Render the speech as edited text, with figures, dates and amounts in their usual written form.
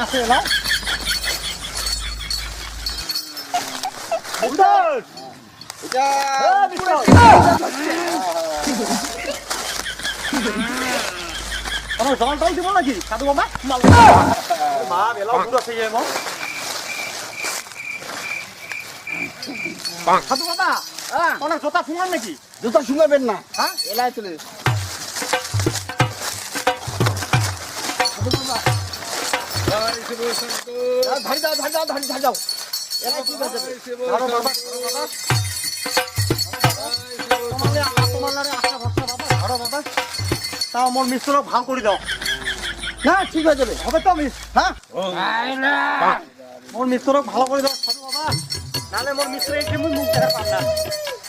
আছে এলাও আমার জলটাও দিব নাকি সাধু বাবা মা এলাও দূর আছে সাধু বাবা অনেক জোতা শুনলাম নাকি জুতা শুনাবেন না হ্যাঁ এলাই চলে ধারি দাও ধারি দাও ধারি ধারি দাও এলাই কি করতে ধরো বাবা ধরো বাবা তাও মোর মিস্ত্রক ভাল করে দাও না ঠিক হয়ে যাবে হবে তো মিস হ্যাঁ মোর মিস্ত্রক ভালো করে দাও সাধু বাবা নালে মোর মিস্ত্রি মুখ দেখা পাব না